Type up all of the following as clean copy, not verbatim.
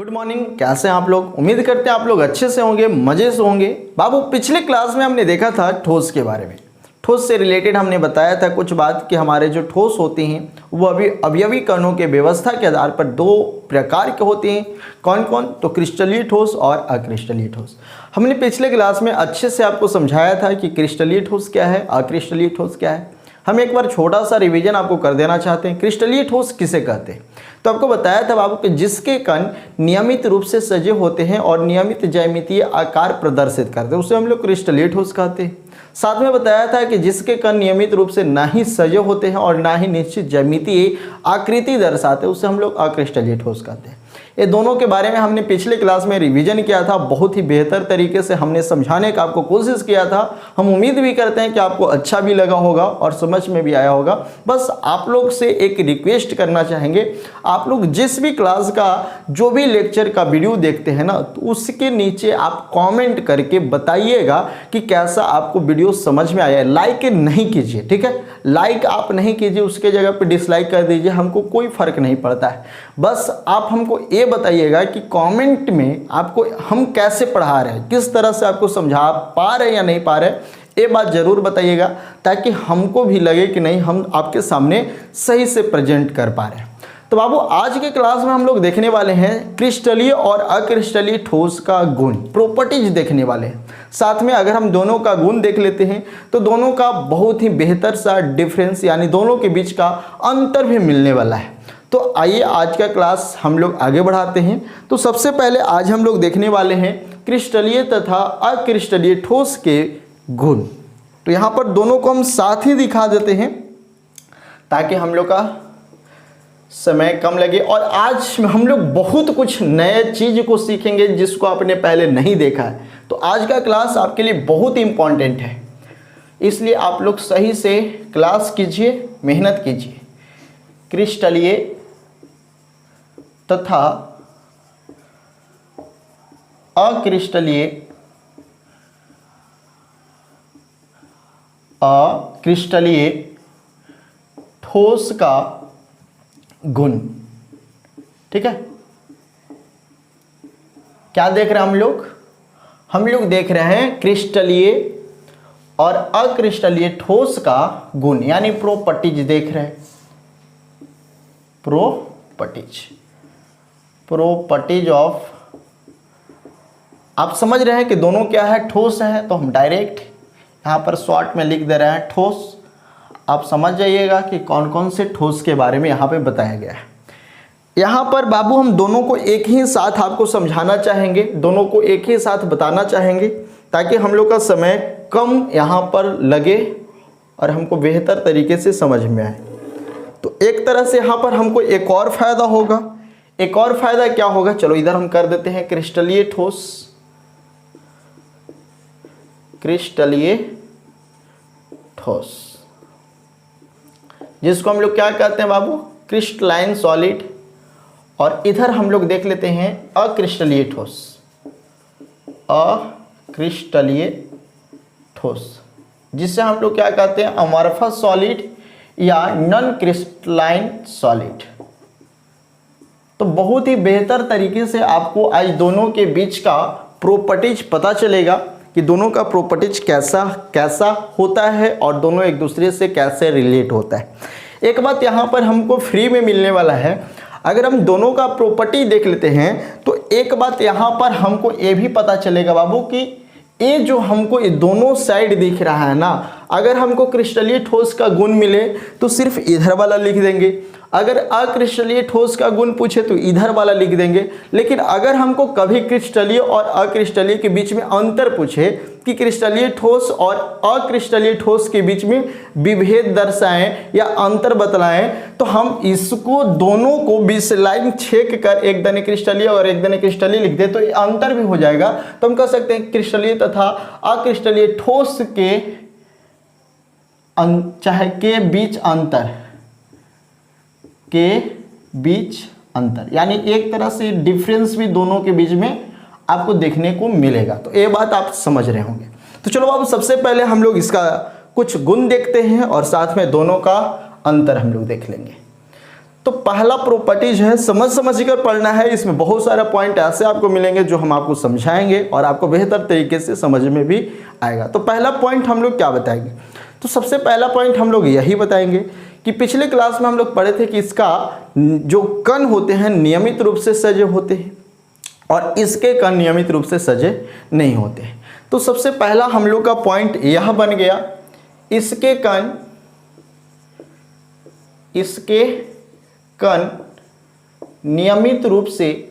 Good morning. कैसे हैं आप लोग? उम्मीद करते हैं आप लोग अच्छे से होंगे, मज़े से होंगे। बाबू, पिछले क्लास में हमने देखा था ठोस के बारे में। ठोस से रिलेटेड हमने बताया था कुछ बात कि हमारे जो ठोस होते हैं वो अवयवी कणों के व्यवस्था के आधार पर दो प्रकार के होते हैं। कौन कौन? तो क्रिस्टलीय ठोस और अक्रिस्टलीय ठोस। हमने पिछले क्लास में अच्छे से आपको समझाया था कि क्रिस्टलीय ठोस क्या है, अक्रिस्टलीय ठोस क्या है। हम एक बार छोटा सा रिवीजन आपको कर देना चाहते हैं। क्रिस्टलीय ठोस किसे कहते हैं? तो आपको बताया था बाबू कि जिसके कण नियमित रूप से सजे होते हैं और नियमित ज्यामितीय आकार प्रदर्शित करते हैं उसे हम लोग क्रिस्टलीय ठोस कहते हैं। साथ में बताया था कि जिसके कण नियमित रूप से ना ही सजे होते हैं और ना ही निश्चित ज्यामितीय आकृति दर्शाते उसे हम लोग अक्रिस्टलीय ठोस कहते हैं। ये दोनों के बारे में हमने पिछले क्लास में रिवीजन किया था। बहुत ही बेहतर तरीके से हमने समझाने का आपको कोशिश किया था। हम उम्मीद भी करते हैं कि आपको अच्छा भी लगा होगा और समझ में भी आया होगा। बस आप लोग से एक रिक्वेस्ट करना चाहेंगे, आप लोग जिस भी क्लास का जो भी लेक्चर का वीडियो देखते हैं ना, तो उसके नीचे आप कॉमेंट करके बताइएगा कि कैसा आपको वीडियो समझ में आया है। लाइक नहीं कीजिए, ठीक है? लाइक आप नहीं कीजिए, उसके जगह पे डिसलाइक कर दीजिए, हमको कोई फर्क नहीं पड़ता है। बस आप हमको ये बताइएगा कि कमेंट में आपको हम कैसे पढ़ा रहे हैं, किस तरह से आपको समझा पा रहे हैं या नहीं पा रहे, ये बात जरूर बताइएगा ताकि हमको भी लगे कि नहीं, हम आपके सामने सही से प्रेजेंट कर पा रहे हैं। तो बाबू, आज के क्लास में हम लोग देखने वाले हैं क्रिस्टलीय और अक्रिस्टलीय ठोस का गुण, प्रॉपर्टीज देखने वाले हैं। साथ में अगर हम दोनों का गुण देख लेते हैं तो दोनों का बहुत ही बेहतर सा डिफरेंस यानी दोनों के बीच का अंतर भी मिलने वाला है। तो आइए आज का क्लास हम लोग आगे बढ़ाते हैं। तो सबसे पहले आज हम लोग देखने वाले हैं क्रिस्टलीय तथा अक्रिस्टलीय ठोस के गुण। तो यहाँ पर दोनों को हम साथ ही दिखा देते हैं ताकि हम लोग का समय कम लगे। और आज हम लोग बहुत कुछ नए चीज़ को सीखेंगे जिसको आपने पहले नहीं देखा है। तो आज का क्लास आपके लिए बहुत इंपॉर्टेंट है, इसलिए आप लोग सही से क्लास कीजिए, मेहनत कीजिए। क्रिस्टलीय तथा अक्रिस्टलीय ठोस का गुण, ठीक है? क्या देख रहे हैं हम लोग? हम लोग देख रहे हैं क्रिस्टलीय और अक्रिस्टलीय ठोस का गुण यानी प्रॉपर्टीज देख रहे हैं। प्रॉपर्टीज ऑफ, आप समझ रहे हैं कि दोनों क्या है, ठोस है। तो हम डायरेक्ट यहाँ पर शॉर्ट में लिख दे रहे हैं ठोस। आप समझ जाइएगा कि कौन कौन से ठोस के बारे में यहाँ पे बताया गया है। यहाँ पर बाबू हम दोनों को एक ही साथ आपको समझाना चाहेंगे, दोनों को एक ही साथ बताना चाहेंगे ताकि हम लोग का समय कम यहाँ पर लगे और हमको बेहतर तरीके से समझ में आए। तो एक तरह से यहाँ पर हमको एक और फायदा होगा। एक और फायदा क्या होगा? चलो इधर हम कर देते हैं क्रिस्टलीय ठोस, क्रिस्टलीय ठोस, जिसको हम लोग क्या कहते हैं बाबू? Crystalline solid. और इधर हम लोग देख लेते हैं अक्रिस्टलीय ठोस, अक्रिस्टलीय ठोस, जिससे हम लोग क्या कहते हैं? अमॉर्फस सॉलिड या नॉन क्रिस्टलाइन सॉलिड। तो बहुत ही बेहतर तरीके से आपको आज दोनों के बीच का प्रॉपर्टीज पता चलेगा कि दोनों का प्रॉपर्टीज कैसा कैसा होता है और दोनों एक दूसरे से कैसे रिलेट होता है। एक बात यहाँ पर हमको फ्री में मिलने वाला है। अगर हम दोनों का प्रॉपर्टी देख लेते हैं तो एक बात यहाँ पर हमको ये भी पता चलेगा बाबू कि ये जो हमको ये दोनों साइड दिख रहा है ना, अगर हमको क्रिस्टलीय ठोस का गुण मिले तो सिर्फ इधर वाला लिख देंगे। अगर अक्रिस्टलीय ठोस का गुण पूछे तो इधर वाला लिख देंगे। लेकिन अगर हमको कभी क्रिस्टलीय और अक्रिस्टलीय के बीच में अंतर पूछे कि क्रिस्टलीय ठोस और अक्रिस्टलीय ठोस के बीच में विभेद दर्शाएं या अंतर बतलाएं, तो हम इसको दोनों को 20 लाइन छेक कर एक दने क्रिस्टलीय और एक दने क्रिस्टलीय लिख दे तो ये अंतर भी हो जाएगा। तो हम कह सकते हैं क्रिस्टलीय तथा अक्रिस्टलीय ठोस के चाहे के बीच अंतर, यानी एक तरह से डिफरेंस भी दोनों के बीच में आपको देखने को मिलेगा। तो ये बात आप समझ रहे होंगे। तो चलो अब सबसे पहले हम लोग इसका कुछ गुण देखते हैं और साथ में दोनों का अंतर हम लोग देख लेंगे। तो पहला प्रॉपर्टी जो है समझ कर पढ़ना है। इसमें बहुत सारा पॉइंट ऐसे आपको मिलेंगे जो हम आपको समझाएंगे और आपको बेहतर तरीके से समझ में भी आएगा। तो पहला पॉइंट हम लोग क्या बताएंगे? तो सबसे पहला पॉइंट हम लोग यही बताएंगे कि पिछले क्लास में हम लोग पढ़े थे कि इसका जो कण होते हैं नियमित रूप से सजे होते हैं और इसके कण नियमित रूप से सजे नहीं होते हैं। तो सबसे पहला हम लोग का पॉइंट यह बन गया, इसके कण नियमित रूप से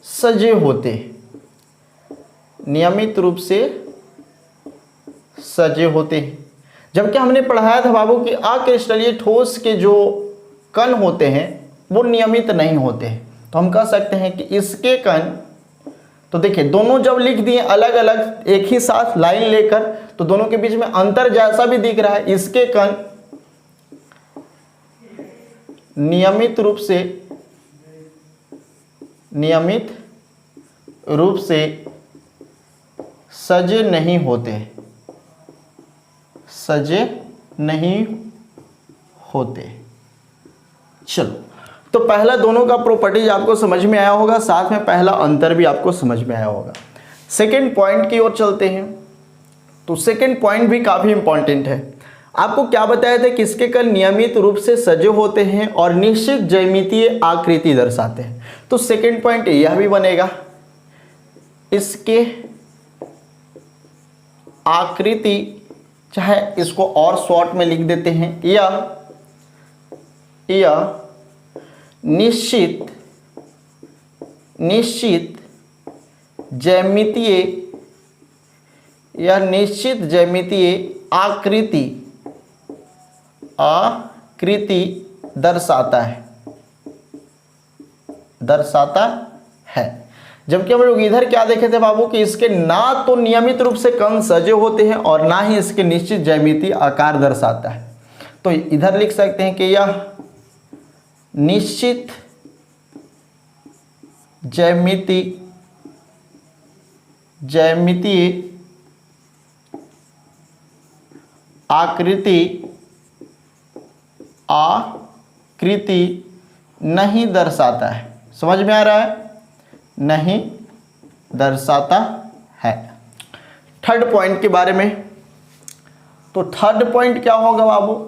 सजे होते हैं, नियमित रूप से सजे होते हैं। जबकि हमने पढ़ाया था बाबू कि अक्रिस्टलीय ठोस के जो कण होते हैं वो नियमित नहीं होते हैं। तो हम कह सकते हैं कि इसके कण, तो देखिए दोनों जब लिख दिए अलग अलग एक ही साथ लाइन लेकर, तो दोनों के बीच में अंतर जैसा भी दिख रहा है, इसके कण नियमित रूप से सजे नहीं होते, सजे नहीं होते। चलो, तो पहला दोनों का प्रॉपर्टीज आपको समझ में आया होगा, साथ में पहला अंतर भी आपको समझ में आया होगा। सेकंड पॉइंट की ओर चलते हैं। तो सेकंड पॉइंट भी काफी इंपॉर्टेंट है। आपको क्या बताया था कि इसके कण नियमित रूप से सजे होते हैं और निश्चित ज्यामितीय आकृति दर्शाते हैं। तो सेकंड पॉइंट यह भी बनेगा, इसके आकृति, चाहे इसको और शॉर्ट में लिख देते हैं, यह निश्चित ज्यामितीय आकृति दर्शाता है। जबकि हम लोग इधर क्या देखे थे बाबू कि इसके ना तो नियमित रूप से कण सजे होते हैं और ना ही इसके निश्चित ज्यामितीय आकार दर्शाता है। तो इधर लिख सकते हैं कि यह निश्चित ज्यामितीय आकृति नहीं दर्शाता है। समझ में आ रहा है? नहीं दर्शाता है। थर्ड पॉइंट के बारे में, तो थर्ड पॉइंट क्या होगा बाबू?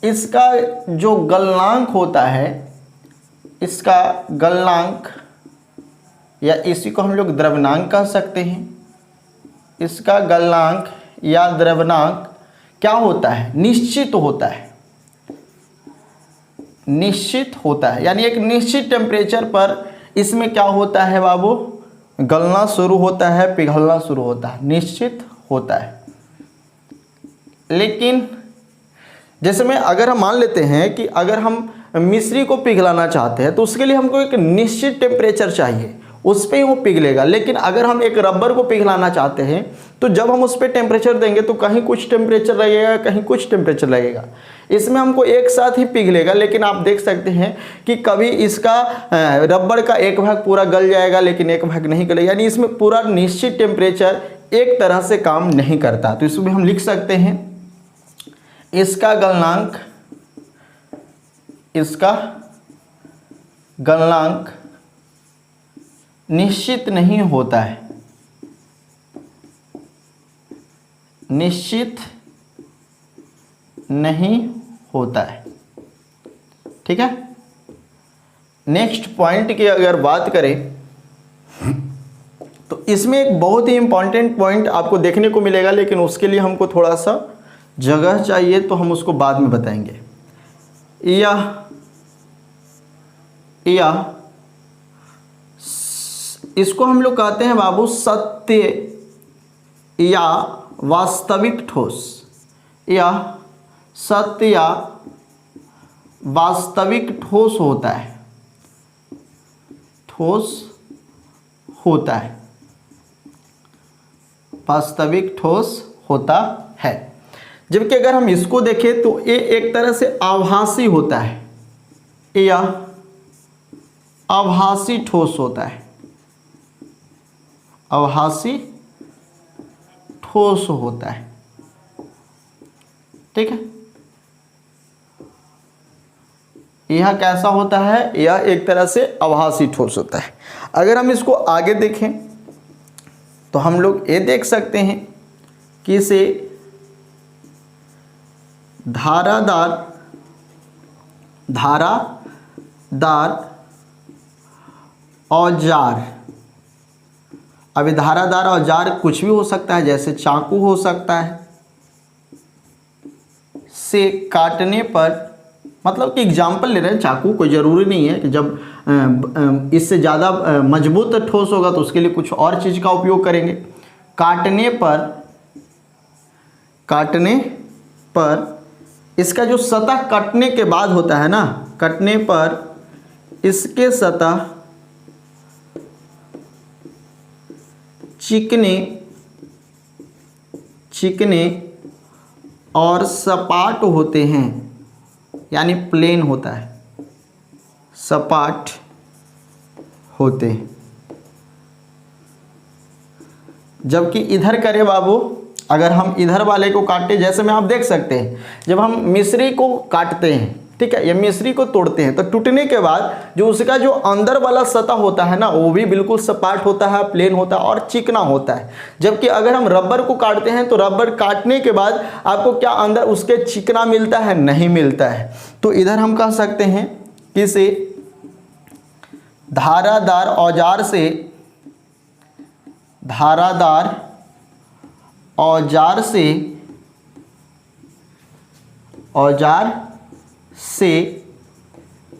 इसका जो गलनांक होता है, इसका गलनांक या इसी को हम लोग द्रव्यनांक कह सकते हैं। इसका गलनांक या द्रव्यनांक क्या होता है? निश्चित होता है। यानी एक निश्चित टेम्परेचर पर इसमें क्या होता है बाबू? गलना शुरू होता है, पिघलना शुरू होता है, निश्चित होता है। लेकिन जैसे में अगर हम मान लेते हैं कि अगर हम मिश्री को पिघलाना चाहते हैं तो उसके लिए हमको एक निश्चित टेम्परेचर चाहिए, उस पर ही वो पिघलेगा। लेकिन अगर हम एक रबर को पिघलाना चाहते हैं तो जब हम उस पर टेम्परेचर देंगे तो कहीं कुछ टेम्परेचर लगेगा, कहीं कुछ टेम्परेचर लगेगा। इसमें हमको एक साथ ही पिघलेगा, लेकिन आप देख सकते हैं कि कभी इसका रबर का एक भाग पूरा गल जाएगा लेकिन एक भाग नहीं गलेगा। यानी इसमें पूरा निश्चित टेम्परेचर एक तरह से काम नहीं करता। तो इसमें हम लिख सकते हैं इसका गलनांक निश्चित नहीं होता है, निश्चित नहीं होता है। ठीक है। नेक्स्ट पॉइंट की अगर बात करें तो इसमें एक बहुत ही इंपॉर्टेंट पॉइंट आपको देखने को मिलेगा, लेकिन उसके लिए हमको थोड़ा सा जगह चाहिए, तो हम उसको बाद में बताएंगे। यह इसको हम लोग कहते हैं बाबू सत्य या वास्तविक ठोस। यह सत्य या वास्तविक ठोस होता है, वास्तविक ठोस होता है। जबकि अगर हम इसको देखें तो ये एक तरह से आभासी होता है, यह आभासी ठोस होता है, आभासी ठोस होता है। ठीक है। यह कैसा होता है, यह एक तरह से आभासी ठोस होता है। अगर हम इसको आगे देखें तो हम लोग ये देख सकते हैं कि इसे धारादार औजार, अब धारादार औजार कुछ भी हो सकता है, जैसे चाकू हो सकता है, से काटने पर, मतलब कि एग्जाम्पल ले रहे हैं चाकू, कोई ज़रूरी नहीं है कि जब इससे ज़्यादा मजबूत ठोस होगा तो उसके लिए कुछ और चीज़ का उपयोग करेंगे। काटने पर इसका जो सतह कटने के बाद होता है ना, कटने पर इसके सतह चिकने और सपाट होते हैं, यानी प्लेन होता है, सपाट होते हैं। जबकि इधर करे बाबू, अगर हम इधर वाले को काटे, जैसे में आप देख सकते हैं जब हम मिश्री को काटते हैं, ठीक है, या मिश्री को तोड़ते हैं, तो टूटने के बाद जो उसका जो अंदर वाला सतह होता है ना, वो भी बिल्कुल सपाट होता है, प्लेन होता है और चिकना होता है। जबकि अगर हम रबर को काटते हैं तो रबर काटने के बाद आपको क्या अंदर उसके चिकना मिलता है, नहीं मिलता है। तो इधर हम कह सकते हैं कि इसे धारादार औजार से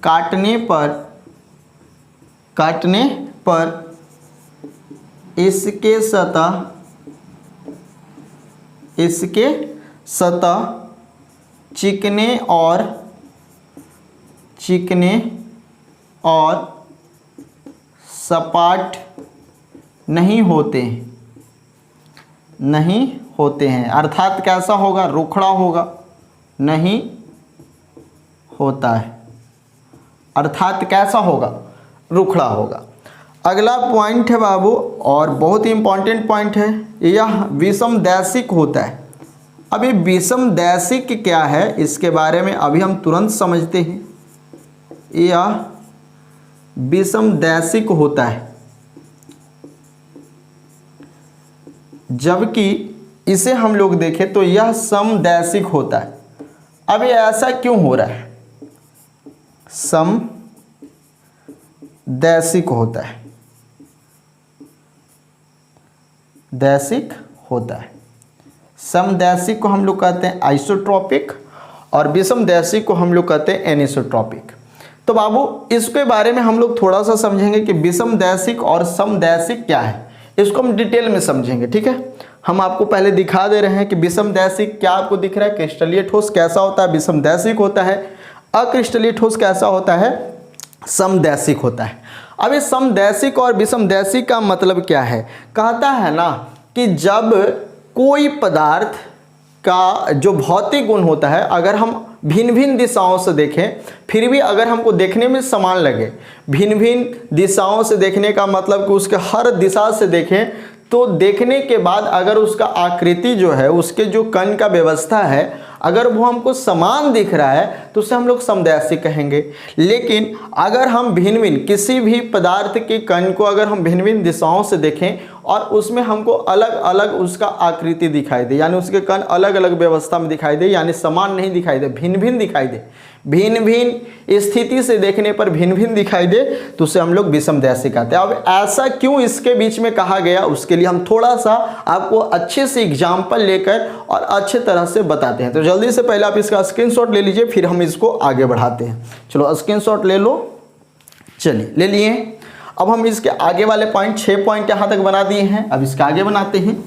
काटने पर इसके सतह चिकने और सपाट नहीं होते हैं, अर्थात कैसा होगा, रुखड़ा होगा, नहीं होता है, अर्थात कैसा होगा, रुखड़ा होगा। अगला पॉइंट है बाबू, और बहुत ही इंपॉर्टेंट पॉइंट है, यह विषमदैशिक होता है। अब ये विषमदैशिक क्या है, इसके बारे में अभी हम तुरंत समझते हैं। यह विषमदैशिक होता है, जबकि इसे हम लोग देखें तो यह समदैशिक होता है। अब ये ऐसा क्यों हो रहा है, समदैशिक होता है, दैशिक होता है। समदैशिक को हम लोग कहते हैं आइसोट्रॉपिक और विषमदैशिक को हम लोग कहते हैं एनिसोट्रॉपिक। तो बाबू इसके बारे में हम लोग थोड़ा सा समझेंगे कि विषमदैशिक और समदैशिक क्या है, इसको हम डिटेल में समझेंगे, ठीक है। हम आपको पहले दिखा दे रहे हैं कि विषमदैशिक क्या आपको दिख रहा है, क्रिस्टलीय ठोस कैसा होता है, विषमदैशिक होता है, अक्रिस्टलीय ठोस कैसा होता है, समदैशिक होता है। अब ये समदैशिक और विषमदैशिक का मतलब क्या है, कहता है ना कि जब कोई पदार्थ का जो भौतिक गुण होता है, अगर हम भिन्न भिन्न दिशाओं से देखें फिर भी अगर हमको देखने में समान लगे, भिन्न भिन्न दिशाओं से देखने का मतलब कि उसके हर दिशा से देखें तो देखने के बाद अगर उसका आकृति जो है, उसके जो कण का व्यवस्था है, अगर वो हमको समान दिख रहा है तो उसे हम लोग समदैशिक कहेंगे। लेकिन अगर हम भिन्न भिन्न किसी भी पदार्थ के कण को अगर हम भिन्न भिन्न दिशाओं से देखें और उसमें हमको अलग अलग उसका आकृति दिखाई दे, यानी उसके कण अलग अलग व्यवस्था में दिखाई दे, यानी समान नहीं दिखाई दे, भिन्न भिन्न दिखाई दे, भिन्न भिन्न स्थिति से देखने पर भिन्न भिन्न दिखाई दे, तो उसे हम लोग विषमदैशिक कहते हैं। अब ऐसा क्यों इसके बीच में कहा गया, उसके लिए हम थोड़ा सा आपको अच्छे से एग्जाम्पल लेकर और अच्छे तरह से बताते हैं। तो जल्दी से पहले आप इसका स्क्रीनशॉट ले लीजिए, फिर हम इसको आगे बढ़ाते हैं। चलो स्क्रीनशॉट ले लो, चलिए ले लिए। अब हम इसके आगे वाले पॉइंट 6 पॉइंट यहाँ तक बना दिए हैं, अब इसके आगे बनाते हैं।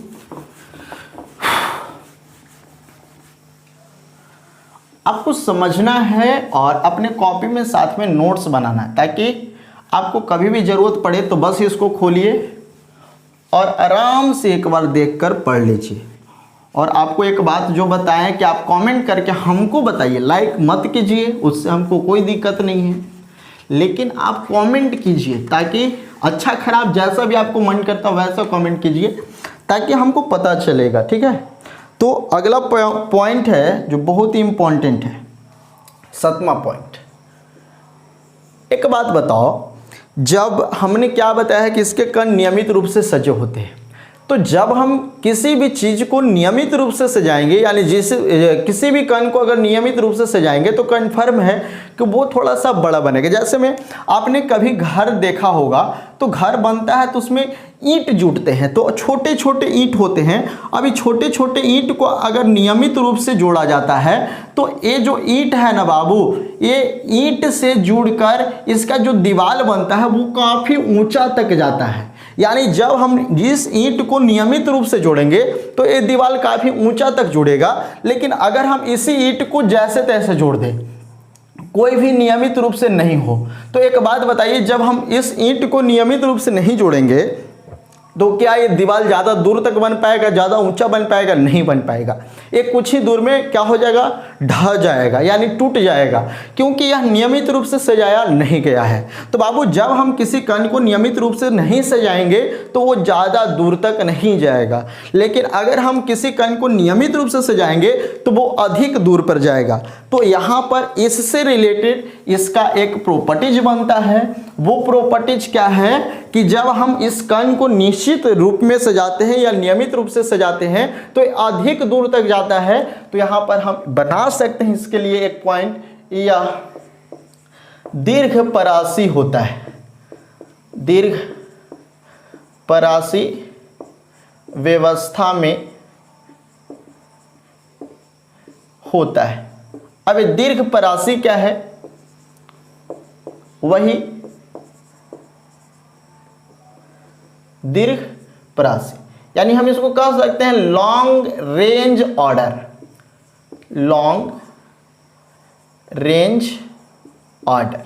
आपको समझना है और अपने कॉपी में साथ में नोट्स बनाना है, ताकि आपको कभी भी ज़रूरत पड़े तो बस इसको खोलिए और आराम से एक बार देखकर पढ़ लीजिए। और आपको एक बात जो बताएं कि आप कमेंट करके हमको बताइए, लाइक मत कीजिए, उससे हमको कोई दिक्कत नहीं है, लेकिन आप कमेंट कीजिए ताकि अच्छा खराब जैसा भी आपको मन करता वैसा कमेंट कीजिए ताकि हमको पता चलेगा, ठीक है। तो अगला पॉइंट है जो बहुत ही इंपॉर्टेंट है, 7वां पॉइंट। एक बात बताओ, जब हमने क्या बताया है कि इसके कण नियमित रूप से सजे होते हैं, तो जब हम किसी भी चीज़ को नियमित रूप से सजाएंगे, यानी किसी भी कण को अगर नियमित रूप से सजाएंगे तो कन्फर्म है कि वो थोड़ा सा बड़ा बनेगा। जैसे में आपने कभी घर देखा होगा, तो घर बनता है तो उसमें ईंट जुटते हैं, तो छोटे छोटे ईंट होते हैं। अभी छोटे छोटे ईंट को अगर नियमित रूप से जोड़ा जाता है तो ये जो ईंट है ना बाबू, ये ईंट से जुड़कर इसका जो दीवार बनता है वो काफ़ी ऊंचा तक जाता है। यानी जब हम जिस ईंट को नियमित रूप से जोड़ेंगे तो ये दीवार काफ़ी ऊंचा तक जुड़ेगा, लेकिन अगर हम इसी ईंट को जैसे तैसे जोड़ दें, कोई भी नियमित रूप से नहीं हो, तो एक बात बताइए, जब हम इस ईंट को नियमित रूप से नहीं जोड़ेंगे तो क्या ये दीवार ज़्यादा दूर तक बन पाएगा, ज़्यादा ऊंचा बन पाएगा? नहीं बन पाएगा। ये कुछ ही दूर में क्या हो जाएगा, ढह जाएगा, यानी टूट जाएगा, क्योंकि यह नियमित रूप से सजाया नहीं गया है। तो बाबू जब हम किसी कण को नियमित रूप से नहीं सजाएंगे तो वो ज़्यादा दूर तक नहीं जाएगा, लेकिन अगर हम किसी कण को नियमित रूप से सजाएंगे तो वो अधिक दूर पर जाएगा। तो यहाँ पर इससे रिलेटेड इसका एक प्रॉपर्टीज बनता है। वो प्रॉपर्टीज क्या है कि जब हम इस कण को निश्चित रूप में सजाते हैं या नियमित रूप से सजाते हैं तो अधिक दूर तक जाता है। तो यहाँ पर हम बना सकते हैं इसके लिए एक पॉइंट, या दीर्घ परासी होता है। दीर्घ परासी व्यवस्था में होता है। अब दीर्घ परासी क्या है, वही दीर्घ परासी, यानी हम इसको कह सकते हैं long range order. Long range order,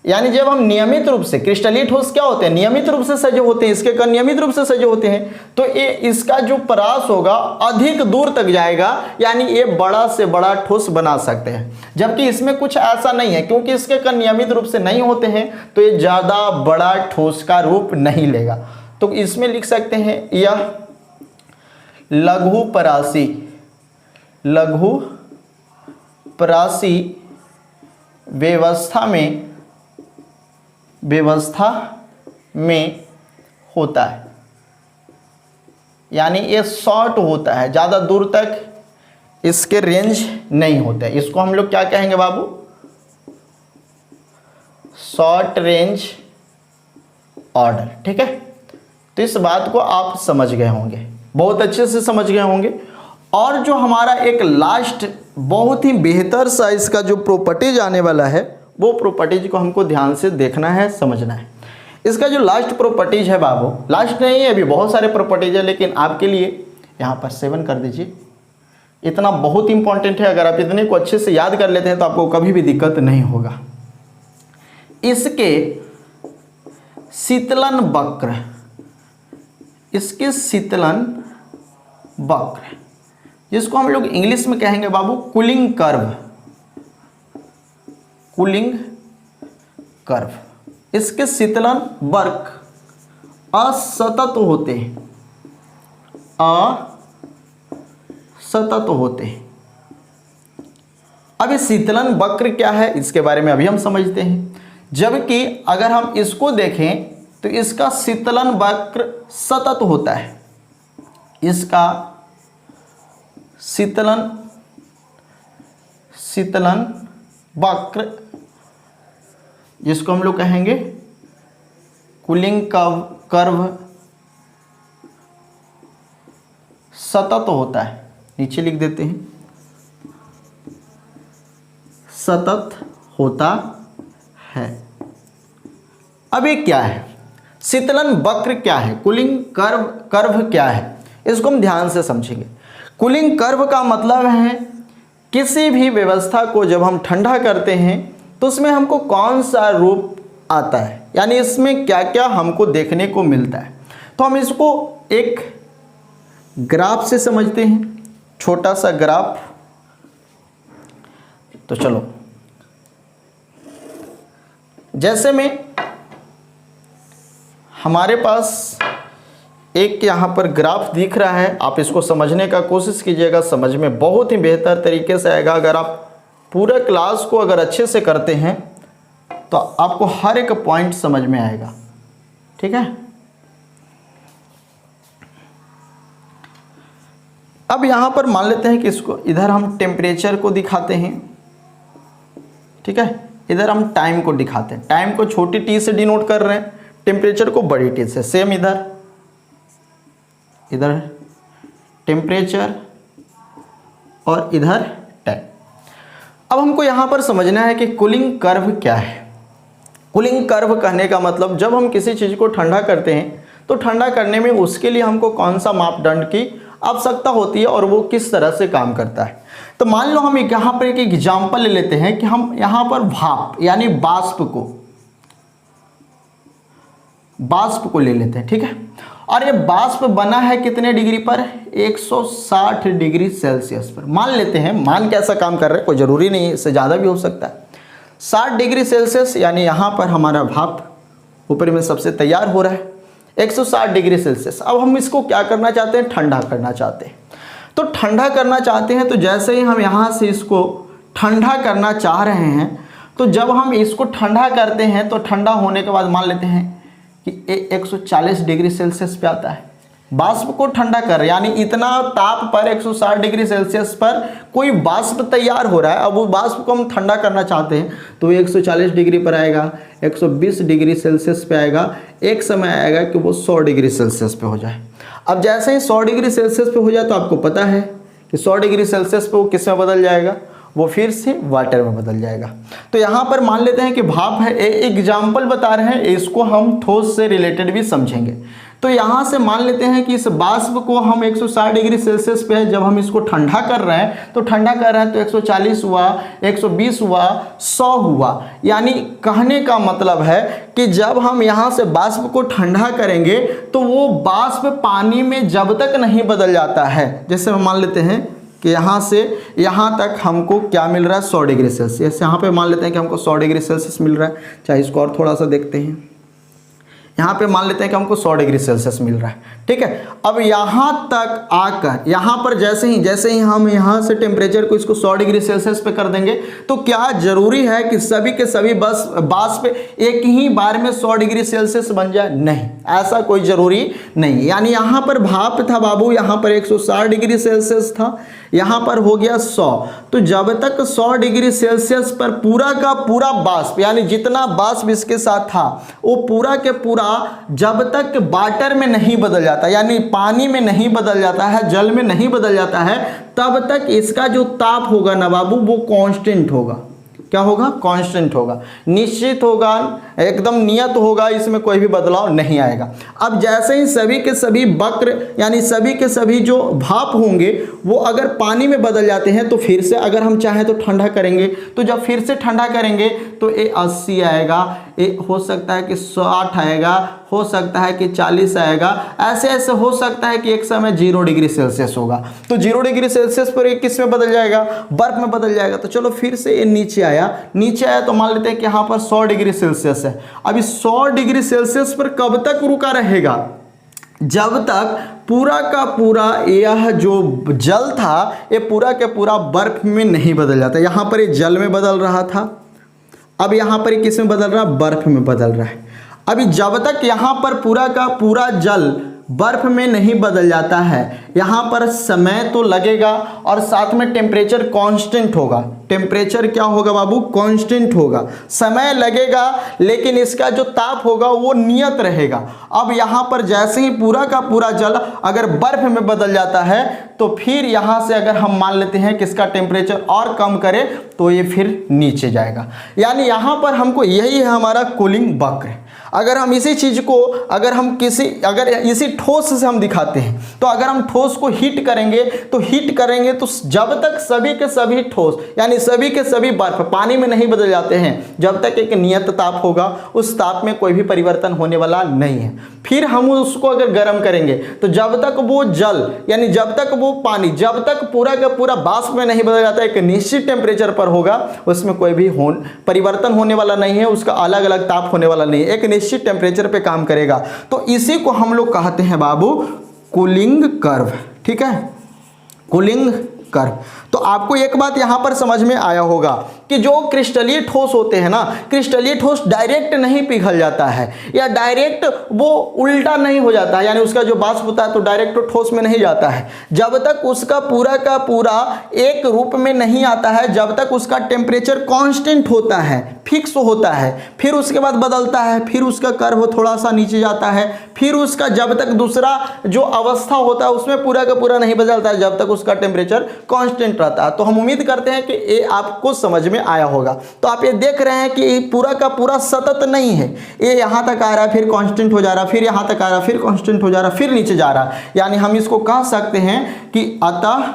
यानी जब हम नियमित रूप से, क्रिस्टलीय ठोस क्या होते हैं, नियमित रूप से सजे होते हैं, इसके कण नियमित रूप से सजे होते हैं, तो ये इसका जो परास होगा अधिक दूर तक जाएगा, यानी ये बड़ा से बड़ा ठोस बना सकते हैं। जबकि इसमें कुछ ऐसा नहीं है, क्योंकि इसके कण नियमित रूप से नहीं होते हैं तो ये ज़्यादा बड़ा ठोस का रूप नहीं लेगा। तो इसमें लिख सकते हैं यह लघु परासी, लघु परासी व्यवस्था में होता है, यानी ये शॉर्ट होता है, ज़्यादा दूर तक इसके रेंज नहीं होते। इसको हम लोग क्या कहेंगे बाबू, शॉर्ट रेंज ऑर्डर। ठीक है, तो इस बात को आप समझ गए होंगे, बहुत अच्छे से समझ गए होंगे। और जो हमारा एक लास्ट बहुत ही बेहतर सा इसका जो प्रॉपर्टीज आने वाला है, वो प्रॉपर्टीज को हमको ध्यान से देखना है, समझना है। इसका जो लास्ट प्रॉपर्टीज है बाबू, लास्ट नहीं है, अभी बहुत सारे प्रॉपर्टीज है, लेकिन आपके लिए यहाँ पर 7 कर दीजिए। इतना बहुत इंपॉर्टेंट है, अगर आप इतने को अच्छे से याद कर लेते हैं तो आपको कभी भी दिक्कत नहीं होगा। इसके शीतलन वक्र, इसके शीतलन वक्र, जिसको हम लोग इंग्लिश में कहेंगे बाबू कूलिंग कर्व, कूलिंग कर्व, इसके शीतलन वक्र असतत होते हैं, असतत होते हैं। अब ये शीतलन वक्र क्या है, इसके बारे में अभी हम समझते हैं। जबकि अगर हम इसको देखें तो इसका शीतलन वक्र सतत होता है, इसका शीतलन वक्र, जिसको हम लोग कहेंगे कूलिंग कर्व, सतत होता है। नीचे लिख देते हैं, सतत होता है। अब ये क्या है, शीतलन वक्र क्या है, कूलिंग कर्व क्या है, इसको हम ध्यान से समझेंगे। कूलिंग कर्व का मतलब है किसी भी व्यवस्था को जब हम ठंडा करते हैं तो उसमें हमको कौन सा रूप आता है, यानी इसमें क्या क्या हमको देखने को मिलता है। तो हम इसको एक ग्राफ से समझते हैं, छोटा सा ग्राफ। तो चलो, जैसे में हमारे पास एक यहाँ पर ग्राफ दिख रहा है, आप इसको समझने का कोशिश कीजिएगा, समझ में बहुत ही बेहतर तरीके से आएगा। अगर आप पूरा क्लास को अगर अच्छे से करते हैं तो आपको हर एक पॉइंट समझ में आएगा, ठीक है। अब यहाँ पर मान लेते हैं कि इसको इधर हम टेम्परेचर को दिखाते हैं, ठीक है, इधर हम टाइम को दिखाते हैं। टाइम को छोटी टी से डिनोट कर रहे हैं, टेम्परेचर को बड़ी टी से। सेम इधर टेम्परेचर और इधर टाइम। अब हमको यहाँ पर समझना है कि कूलिंग कर्व क्या है। कूलिंग कर्व कहने का मतलब जब हम किसी चीज़ को ठंडा करते हैं तो ठंडा करने में उसके लिए हमको कौन सा मापदंड की आवश्यकता होती है और वो किस तरह से काम करता है। तो मान लो हम यहाँ पर एक एग्जाम्पल ले लेते हैं कि हम यहाँ पर भाप यानी बाष्प को ले लेते हैं, ठीक है। और ये बाष्प बना है कितने डिग्री पर? 160 डिग्री सेल्सियस पर। मान लेते हैं, मान कैसा काम कर रहे हैं, कोई ज़रूरी नहीं है, इससे ज़्यादा भी हो सकता है। 60 डिग्री सेल्सियस यानी यहाँ पर हमारा भाप ऊपर में सबसे तैयार हो रहा है 160 डिग्री सेल्सियस। अब हम इसको क्या करना चाहते हैं? ठंडा करना चाहते हैं। तो ठंडा करना चाहते हैं तो जैसे ही हम यहाँ से इसको ठंडा करना चाह रहे हैं, तो जब हम इसको ठंडा करते हैं तो ठंडा होने के बाद मान लेते हैं कि 140 डिग्री सेल्सियस पे आता है। बाष्प को ठंडा कर, यानी इतना ताप पर 160 डिग्री सेल्सियस पर कोई बाष्प तैयार हो रहा है। अब वो बाष्प को हम ठंडा करना चाहते हैं तो 140 डिग्री पर आएगा, 120 डिग्री सेल्सियस पे आएगा, एक समय आएगा कि वो 100 डिग्री सेल्सियस पे हो जाए। अब जैसे ही 100 डिग्री सेल्सियस पे हो जाए तो आपको पता है कि 100 डिग्री सेल्सियस पे वो किस में बदल जाएगा? वो फिर से वाटर में बदल जाएगा। तो यहाँ पर मान लेते हैं कि भाप है, एग्जाम्पल बता रहे हैं, इसको हम ठोस से रिलेटेड भी समझेंगे। तो यहाँ से मान लेते हैं कि इस बाष्प को हम 160 डिग्री सेल्सियस पे है, जब हम इसको ठंडा कर रहे हैं तो ठंडा कर रहे हैं तो 140 हुआ, 120 हुआ, 100 हुआ। यानी कहने का मतलब है कि जब हम यहाँ से बाष्प को ठंडा करेंगे तो वो बाष्प पानी में जब तक नहीं बदल जाता है, जैसे मान लेते हैं कि यहाँ से यहाँ तक हमको क्या मिल रहा है? 100 डिग्री सेल्सियस। यहाँ पे मान लेते हैं कि हमको 100 डिग्री सेल्सियस मिल रहा है। चाहे इसको और थोड़ा सा देखते हैं, यहाँ पे मान लेते हैं कि हमको 100 डिग्री सेल्सियस मिल रहा है, ठीक है। अब यहाँ तक आकर यहाँ पर जैसे ही हम यहाँ से टेम्परेचर को इसको 100 डिग्री सेल्सियस पे कर देंगे तो क्या ज़रूरी है कि सभी के सभी बस बाष्प एक ही बार में 100 डिग्री सेल्सियस बन जाए? नहीं, ऐसा कोई ज़रूरी नहीं। यानी यहाँ पर भाप था बाबू, यहाँ पर 160 डिग्री सेल्सियस था, यहाँ पर हो गया 100। तो जब तक 100 डिग्री सेल्सियस पर पूरा का पूरा बाष्प यानी जितना बाष्प इसके साथ था वो पूरा के पूरा जब तक वाटर में नहीं बदल जाता, यानी पानी में नहीं बदल जाता है, जल में नहीं बदल जाता है, तब तक इसका जो ताप होगा ना बाबू वो कांस्टेंट होगा। क्या होगा? कांस्टेंट होगा, निश्चित होगा, एकदम नियत होगा, इसमें कोई भी बदलाव नहीं आएगा। अब जैसे ही सभी के सभी वक्र यानी सभी के सभी जो भाप होंगे वो अगर पानी में बदल जाते हैं तो फिर से अगर हम चाहें तो ठंडा करेंगे, तो जब फिर से ठंडा करेंगे तो ये 80 आएगा, ये हो सकता है कि 60 आएगा, हो सकता है कि 40 आएगा, ऐसे ऐसे हो सकता है कि एक समय 0 डिग्री सेल्सियस होगा। तो 0 डिग्री सेल्सियस पर ये किस में बदल जाएगा? बर्फ में बदल जाएगा। तो चलो फिर से ये नीचे आया तो मान लेते हैं कि यहाँ पर 100 डिग्री सेल्सियस है। अब इस 100 डिग्री सेल्सियस पर कब तक रुका रहेगा? जब तक पूरा का पूरा यह जो जल था ये पूरा का पूरा बर्फ में नहीं बदल जाता। यहाँ पर ये जल में बदल रहा था, अब यहाँ पर किस में बदल रहा? बर्फ में बदल रहा है। अभी जब तक यहाँ पर पूरा का पूरा जल बर्फ में नहीं बदल जाता है, यहाँ पर समय तो लगेगा और साथ में टेम्परेचर कांस्टेंट होगा। टेम्परेचर क्या होगा बाबू? कांस्टेंट होगा। समय लगेगा लेकिन इसका जो ताप होगा वो नियत रहेगा। अब यहाँ पर जैसे ही पूरा का पूरा जल अगर बर्फ में बदल जाता है तो फिर यहाँ से अगर हम मान लेते हैं कि इसका टेम्परेचर और कम करें तो ये फिर नीचे जाएगा। यानी यहाँ पर हमको यही है हमारा कूलिंग वक्र। अगर हम इसी चीज़ को अगर इसी ठोस से हम दिखाते हैं तो अगर हम ठोस को हीट करेंगे तो जब तक सभी के सभी ठोस यानी सभी के सभी बर्फ पानी में नहीं बदल जाते हैं, जब तक एक नियत ताप होगा उस ताप में कोई भी परिवर्तन होने वाला नहीं है। फिर हम उसको अगर गर्म करेंगे तो जब तक वो जल यानी जब तक वो पानी जब तक पूरा का पूरा बाष्प में नहीं बदल जाता, एक निश्चित टेम्परेचर पर होगा, उसमें कोई भी परिवर्तन होने वाला नहीं है, उसका अलग अलग ताप होने वाला नहीं है। एक निश्चित टेम्परेचर पे काम करेगा। तो इसी को हम लोग कहते हैं बाबू कूलिंग कर्व, ठीक है, कूलिंग कर्व। तो आपको एक बात यहां पर समझ में आया होगा कि जो क्रिस्टलीय ठोस होते हैं ना, क्रिस्टलीय ठोस डायरेक्ट नहीं पिघल जाता है या डायरेक्ट वो उल्टा नहीं हो जाता है, यानी उसका जो वाष्प होता है तो डायरेक्ट तो ठोस में नहीं जाता है। जब तक उसका पूरा का पूरा एक रूप में नहीं आता है, जब तक उसका टेम्परेचर कांस्टेंट होता है, फिक्स होता है, फिर उसके बाद बदलता है, फिर उसका कर्व थोड़ा सा नीचे जाता है, फिर उसका जब तक दूसरा जो अवस्था होता है उसमें पूरा का पूरा नहीं बदलता है, जब तक उसका टेम्परेचर कांस्टेंट रहता है। तो हम उम्मीद करते हैं कि ये आपको समझ में आया होगा। तो आप ये देख रहे हैं कि पूरा का पूरा सतत नहीं है, ये यहाँ तक आ रहा है, फिर कांस्टेंट हो जा रहा है, फिर यहाँ तक आ रहा है, फिर कांस्टेंट हो जा रहा है, फिर नीचे जा रहा है। यानी हम इसको कह सकते हैं कि अतः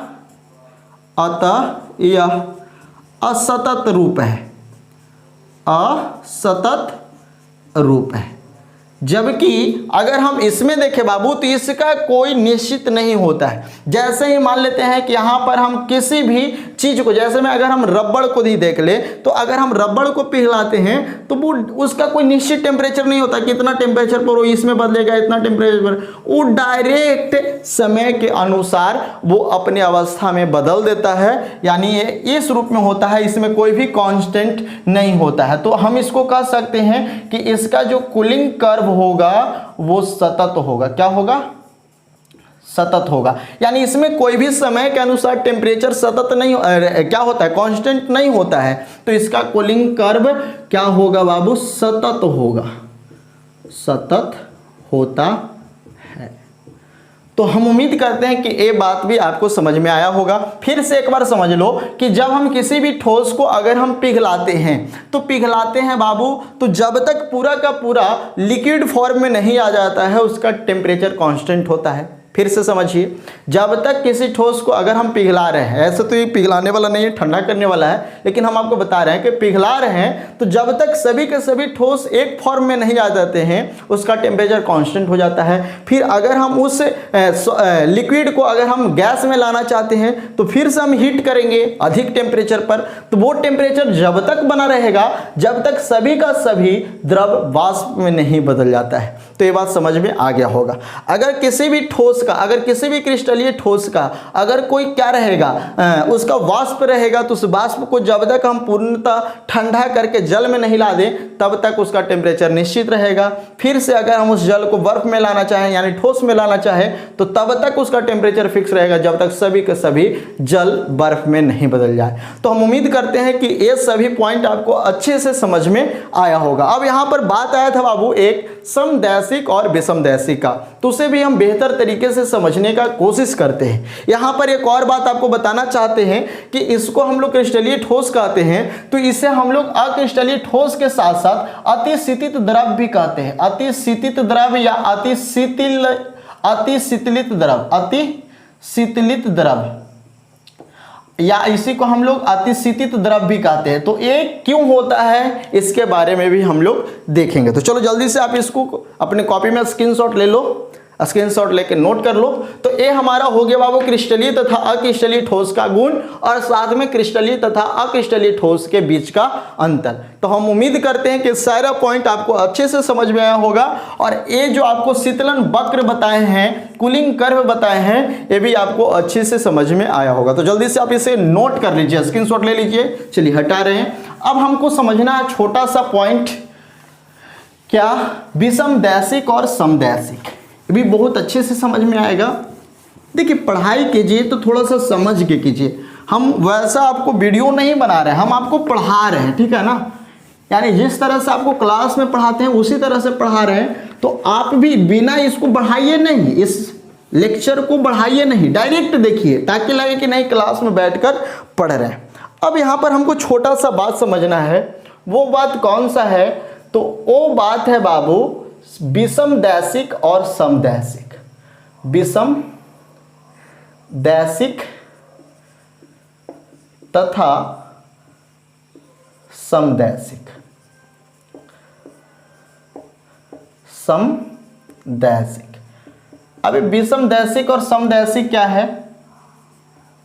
यह असतत रूप है, असतत रूप है। जबकि अगर हम इसमें देखें बाबू तो इसका कोई निश्चित नहीं होता है। जैसे ही मान लेते हैं कि यहाँ पर हम किसी भी चीज को, जैसे में अगर हम रबड़ को ही देख ले, तो अगर हम रबड़ को पिघलाते हैं तो वो उसका कोई निश्चित टेम्परेचर नहीं होता, कितना टेम्परेचर पर वो इसमें बदलेगा, इतना टेम्परेचर पर, वो डायरेक्ट समय के अनुसार वो अपने अवस्था में बदल देता है। यानी ये इस रूप में होता है, इसमें कोई भी कांस्टेंट नहीं होता है। तो हम इसको कह सकते हैं कि इसका जो कूलिंग कर्व होगा वो सतत होगा। क्या होगा? सतत होगा। यानी इसमें कोई भी समय के अनुसार टेम्परेचर सतत नहीं क्या होता है, कांस्टेंट नहीं होता है। तो इसका कूलिंग कर्व क्या होगा बाबू? सतत होगा, सतत होता है। तो हम उम्मीद करते हैं कि ये बात भी आपको समझ में आया होगा। फिर से एक बार समझ लो कि जब हम किसी भी ठोस को अगर हम पिघलाते हैं तो पिघलाते हैं बाबू, तो जब तक पूरा का पूरा लिक्विड फॉर्म में नहीं आ जाता है उसका टेम्परेचर कांस्टेंट होता है। फिर से समझिए, जब तक किसी ठोस को अगर हम पिघला रहे हैं, ऐसे तो ये पिघलाने वाला नहीं है, ठंडा करने वाला है, लेकिन हम आपको बता रहे हैं कि पिघला रहे हैं, तो जब तक सभी के सभी ठोस एक फॉर्म में नहीं आ जाते हैं उसका टेम्परेचर कांस्टेंट हो जाता है। फिर अगर हम उस लिक्विड को अगर हम गैस में लाना चाहते हैं तो फिर से हम हीट करेंगे अधिक टेम्परेचर पर, तो वो टेम्परेचर जब तक बना रहेगा जब तक सभी का सभी द्रव वाष्प में नहीं बदल जाता है। तो ये बात समझ में आ गया होगा। अगर किसी भी ठोस का, अगर किसी भी क्रिस्टलीय ठोस का अगर कोई क्या रहेगा, उसका वाष्प रहेगा, तो उस वाष्प को जब तक हम पूर्णतः ठंडा करके जल में नहीं ला दें तब तक उसका टेम्परेचर निश्चित रहेगा। फिर से अगर हम उस जल को बर्फ में लाना चाहें यानी ठोस में लाना चाहें तो तब तक उसका टेम्परेचर फिक्स रहेगा जब तक सभी के सभी जल बर्फ में नहीं बदल जाए। तो हम उम्मीद करते हैं कि ये सभी पॉइंट आपको अच्छे से समझ में आया होगा। अब यहाँ पर बात आया था बाबू एक समदैशिक और विषमदैशिक का, तो उसे भी हम बेहतर तरीके से समझने का कोशिश करते हैं। यहाँ पर एक और बात आपको बताना चाहते हैं कि इसको हम लोग क्रिस्टलीय ठोस कहते हैं, तो इसे हम लोग अक्रिस्टलीय ठोस के साथ साथ अतिशीतित द्रव भी कहते हैं। अतिशीतित द्रव या अतिशीतलित द्रव, अतिशीतलित द्रव या इसी को हम लोग अतिशीतित द्रव भी कहते हैं। तो ये क्यों होता है इसके बारे में भी हम लोग देखेंगे। तो चलो जल्दी से आप इसको अपने कॉपी में स्क्रीनशॉट ले लो, स्क्रीनशॉट लेके नोट कर लो। तो ये हमारा हो गया बाबू क्रिस्टलीय तथा अक्रिस्टलीय ठोस का गुण और साथ में क्रिस्टलीय तथा अक्रिस्टलीय ठोस के बीच का अंतर। तो हम उम्मीद करते हैं कि सारा पॉइंट आपको अच्छे से समझ में आया होगा और ये जो आपको शीतलन वक्र बताए हैं, कूलिंग कर्व बताए हैं, ये भी आपको अच्छे से समझ में आया होगा। तो जल्दी से आप इसे नोट कर लीजिए, स्क्रीनशॉट ले लीजिए। चलिए हटा रहे हैं। अब हमको समझना है छोटा सा पॉइंट, क्या विषमदैशिक और समदैशिक, भी बहुत अच्छे से समझ में आएगा। देखिए पढ़ाई कीजिए तो थोड़ा सा समझ के कीजिए। हम वैसा आपको वीडियो नहीं बना रहे हैं, हम आपको पढ़ा रहे हैं, ठीक है ना। यानी जिस तरह से आपको क्लास में पढ़ाते हैं उसी तरह से पढ़ा रहे हैं। तो आप भी बिना इसको बढ़ाइए नहीं, इस लेक्चर को बढ़ाइए नहीं, डायरेक्ट देखिए ताकि लगे कि नहीं क्लास में बैठकर पढ़ रहे हैं। अब यहाँ पर हमको छोटा सा बात समझना है। वो बात कौन सा है? तो वो बात है बाबू विषमदैशिक और समदैशिक। विषमदैशिक तथा समदैशिक। समदैशिक। अभी विषमदैशिक और समदैशिक क्या है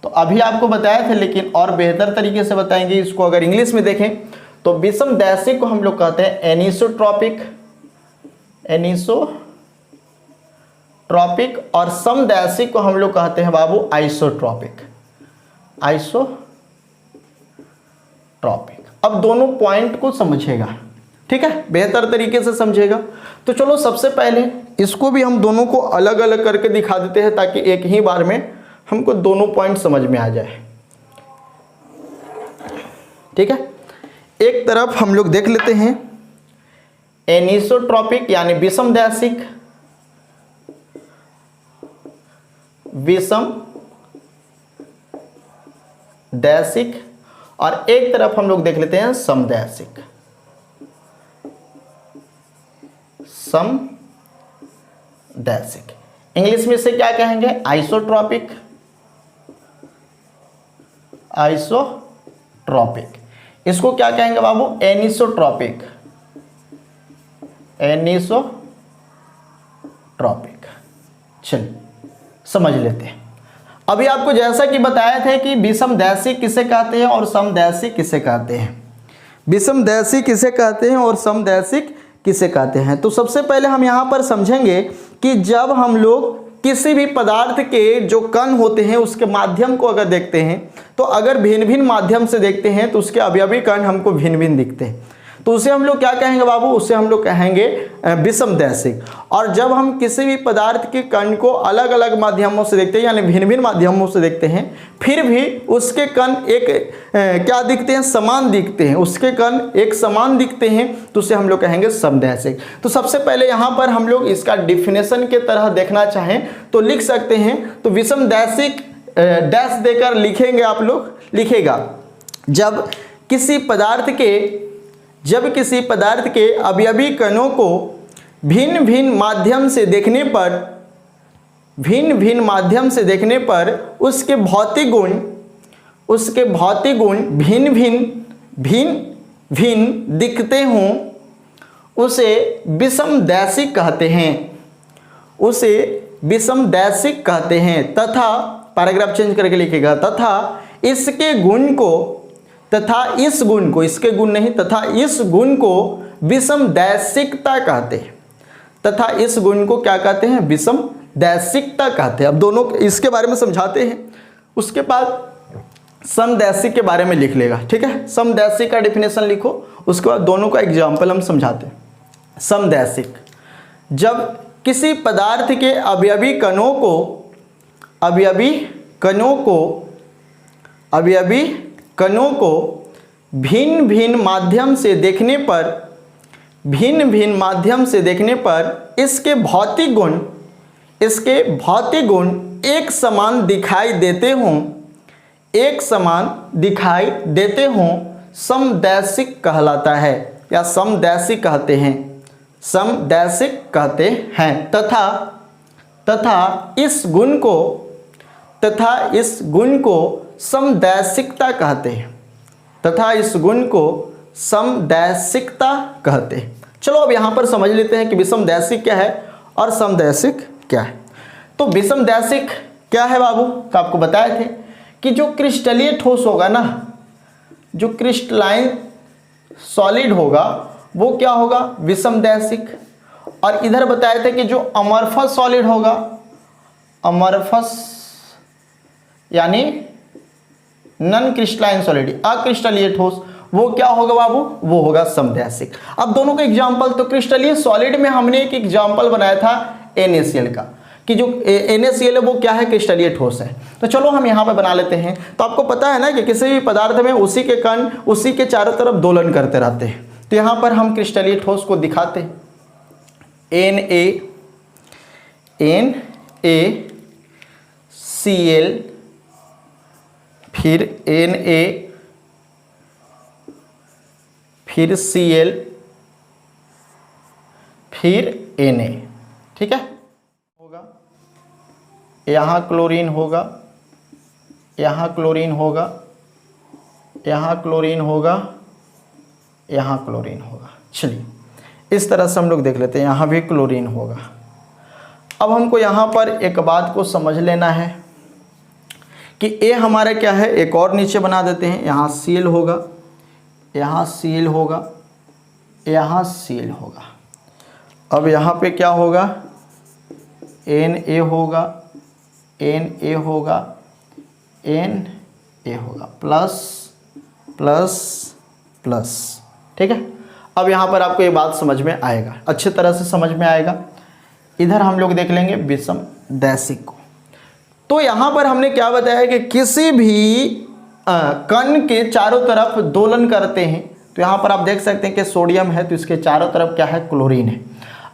तो अभी आपको बताया था, लेकिन और बेहतर तरीके से बताएंगे इसको। अगर इंग्लिश में देखें तो विषमदैशिक को हम लोग कहते हैं एनिसोट्रॉपिक एनिसोट्रॉपिक, और समदैशिक को हम लोग कहते हैं बाबू आइसोट्रॉपिक। आइसोट्रॉपिक। अब दोनों पॉइंट को समझेगा, ठीक है, बेहतर तरीके से समझेगा। तो चलो सबसे पहले इसको भी हम दोनों को अलग अलग करके दिखा देते हैं ताकि एक ही बार में हमको दोनों पॉइंट समझ में आ जाए, ठीक है। एक तरफ हम लोग देख लेते हैं एनिसोट्रॉपिक यानी विषमदैशिक, विषमदैशिक, और एक तरफ हम लोग देख लेते हैं समदैशिक। समदैशिक इंग्लिश में इसे क्या कहेंगे? आइसोट्रॉपिक। आइसोट्रॉपिक इसको क्या कहेंगे बाबू? एनिसोट्रॉपिक। एनिसोट्रॉपिक। चलिए समझ लेते हैं। अभी आपको जैसा कि बताया था कि विषमदैशिक किसे कहते हैं और समदैशिक किसे कहते हैं, विषमदैशिक किसे कहते हैं और समदैशिक किसे कहते हैं। तो सबसे पहले हम यहाँ पर समझेंगे कि जब हम लोग किसी भी पदार्थ के जो कण होते हैं उसके माध्यम को अगर देखते हैं, तो अगर भिन्न भिन्न माध्यम से देखते हैं तो उसके अवयवी कण हमको भिन्न भिन्न दिखते हैं, तो उसे हम लोग क्या कहेंगे बाबू? उसे हम लोग कहेंगे विषमदैशिक। और जब हम किसी भी पदार्थ के कण को अलग अलग माध्यमों से देखते हैं यानी भिन्न भिन्न माध्यमों से देखते हैं, फिर भी उसके कण एक क्या दिखते हैं? समान दिखते हैं, उसके कण एक समान दिखते हैं, तो उसे हम लोग कहेंगे समदैशिक। तो सबसे पहले यहाँ पर हम लोग इसका डिफिनेशन के तरह देखना चाहें तो लिख सकते हैं। तो विषमदैशिक डैश देकर लिखेंगे, आप लोग लिखेगा जब किसी पदार्थ के अवयवी कणों को भिन्न भिन्न माध्यम से देखने पर उसके भौतिक गुण भिन्न भिन्न दिखते हों, उसे विषमदैशिक कहते हैं। तथा पैराग्राफ चेंज करके लिखेगा, तथा इस गुण को विषमदैशिकता कहते हैं। तथा इस गुण को क्या कहते हैं? विषमदैशिकता कहते हैं। अब दोनों इसके बारे में समझाते हैं, उसके बाद समदैशिक के बारे में लिख लेगा, ठीक है। समदैशिक का डिफिनेशन लिखो, उसके बाद दोनों का एग्जाम्पल हम समझाते हैं। समदैशिक जब किसी पदार्थ के अवयवी कणों को भिन्न भिन्न माध्यम से देखने पर इसके भौतिक गुण एक समान दिखाई देते हों, समदैशिक कहलाता है या समदैशिक कहते हैं। तथा इस गुण को समदैशिकता कहते हैं। चलो अब यहाँ पर समझ लेते हैं कि विषमदैशिक क्या है और समदैशिक क्या है। तो विषमदैशिक क्या है बाबू? तो आपको बताए थे कि जो क्रिस्टलीय ठोस होगा ना, जो क्रिस्टलाइन सॉलिड होगा वो क्या होगा? विषमदैशिक। और इधर बताए थे कि जो अमorphous सॉलिड होगा, अमorphous यानी नॉन क्रिस्टलाइन सॉलिड, अक्रिस्टलीय ठोस, वो क्या होगा बाबू? वो होगा समदैशिक। अब दोनों का एग्जाम्पल, तो क्रिस्टलीय सॉलिड में हमने एक एग्जाम्पल बनाया था NaCl का, कि जो NaCl है वो क्या है? क्रिस्टलीय ठोस है। तो चलो हम यहाँ पे बना लेते हैं। तो आपको पता है ना कि किसी भी पदार्थ में उसी के कण उसी के चारों तरफ दोलन करते रहते हैं। तो यहाँ पर हम क्रिस्टलीय ठोस को दिखाते हैं। NaCl, फिर Na, फिर Cl, फिर Na, ठीक है। होगा यहाँ क्लोरीन होगा, यहाँ क्लोरीन होगा, यहाँ क्लोरीन होगा, यहाँ क्लोरीन होगा। चलिए इस तरह से हम लोग देख लेते हैं, यहाँ भी क्लोरीन होगा। अब हमको यहाँ पर एक बात को समझ लेना है कि ए हमारा क्या है? एक और नीचे बना देते हैं। यहाँ Cl होगा, यहाँ Cl होगा, यहाँ Cl होगा। अब यहाँ पे क्या होगा, NA होगा, NA होगा, NA होगा, प्लस प्लस प्लस। ठीक है, अब यहाँ पर आपको ये बात समझ में आएगा, अच्छी तरह से समझ में आएगा। इधर हम लोग देख लेंगे विषम दैशिक को। तो यहाँ पर हमने क्या बताया कि किसी भी कण के चारों तरफ दोलन करते हैं। तो यहाँ पर आप देख सकते हैं कि सोडियम है तो इसके चारों तरफ क्या है, क्लोरीन है।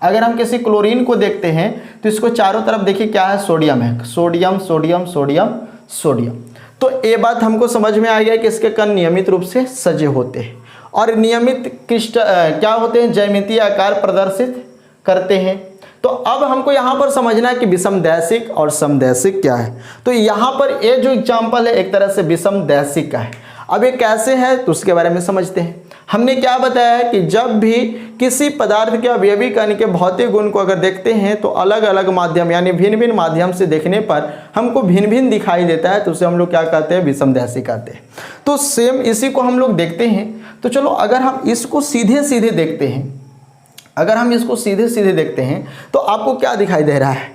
अगर हम किसी क्लोरीन को देखते हैं तो इसको चारों तरफ देखिए क्या है, सोडियम है, सोडियम सोडियम सोडियम सोडियम। तो ये बात हमको समझ में आ गया कि इसके कण नियमित रूप से सजे होते हैं और नियमित क्या होते हैं, ज्यामितीय आकार प्रदर्शित करते हैं। तो अब हमको यहाँ पर समझना है कि विषम दैशिक और समदैशिक क्या है। तो यहाँ पर ये जो एग्जाम्पल है एक तरह से विषम दैशिक का है। अब ये कैसे है तो उसके बारे में समझते हैं। हमने क्या बताया है कि जब भी किसी पदार्थ के अवयवी कण के भौतिक गुण को अगर देखते हैं तो अलग अलग माध्यम यानी भिन्न भिन्न माध्यम से देखने पर हमको भिन्न भिन्न दिखाई देता है, तो उसे हम लोग क्या कहते हैं, विषम दैशिक कहते हैं। तो सेम इसी को हम लोग देखते हैं। तो चलो अगर हम इसको सीधे सीधे देखते हैं, अगर हम इसको सीधे सीधे देखते हैं तो आपको क्या दिखाई दे रहा है,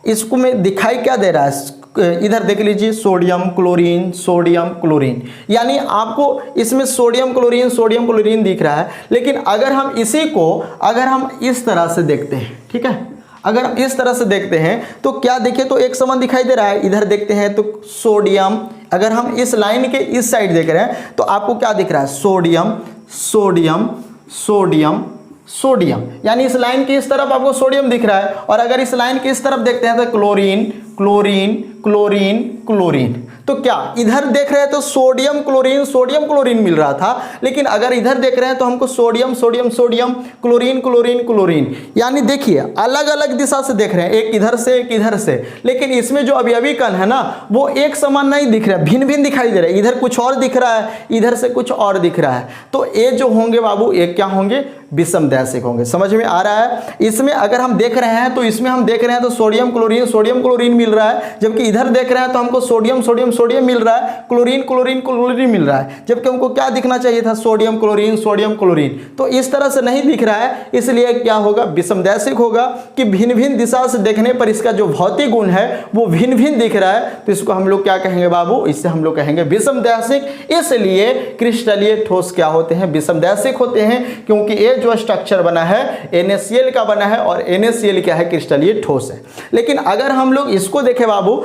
इसको में दिखाई क्या दे रहा है, इधर देख लीजिए सोडियम क्लोरीन सोडियम क्लोरीन, यानी आपको इसमें सोडियम क्लोरीन दिख रहा है। लेकिन अगर हम इसी को अगर हम इस तरह से देखते हैं, ठीक है, अगर हम इस तरह से देखते हैं तो क्या देखिए तो एक समान दिखाई दे रहा है। इधर देखते हैं तो सोडियम, अगर हम इस लाइन के इस साइड देख रहे हैं तो आपको क्या दिख रहा है, सोडियम सोडियम सोडियम सोडियम, यानी इस लाइन की इस तरफ आपको सोडियम दिख रहा है। और अगर इस लाइन की इस तरफ देखते हैं तो क्लोरीन क्लोरीन क्लोरीन क्लोरीन। तो क्या इधर देख रहे हैं तो सोडियम क्लोरीन मिल रहा था, लेकिन अगर इधर देख रहे हैं तो हमको sodium sodium sodium chlorine chlorine chlorine, यानी देखिए अलग अलग दिशा से देख रहे हैं, एक इधर से एक इधर से। लेकिन इसमें जो अवयवी कण है ना वो एक समान नहीं दिख रहा है, भिन्न भिन्न दिखाई दे रहा है। इधर कुछ और दिख रहा है, इधर से कुछ और दिख रहा है। तो ये जो होंगे बाबू ये क्या होंगे, विषम दैशिक होंगे। समझ में आ रहा है। इसमें अगर हम देख रहे हैं तो इसमें हम देख रहे हैं तो सोडियम क्लोरीन मिल रहा है, जबकि इधर देख रहे हैं तो हमको सोडियम मिल रहा है, क्लोरीन क्लोरीन मिल रहा है, जबकि हमको क्या दिखना चाहिए था, सोडियम क्लोरीन। तो इस तरह से नहीं दिख रहा है, इसलिए क्या होगा, विषम दैशिक होगा कि भिन्न भिन्न दिशा से देखने पर इसका जो भौतिक गुण है वो भिन्न भिन्न दिख रहा है। तो इसको हम लोग क्या कहेंगे बाबू, इससे हम लोग कहेंगे विषम दैशिक। इसलिए क्रिस्टलीय ठोस क्या होते हैं, विषम दैशिक होते हैं, क्योंकि ये जो स्ट्रक्चर बना है NaCl का बना है और NaCl क्या है, क्रिस्टलीय ठोस है। लेकिन अगर हम लोग इसको देखें बाबू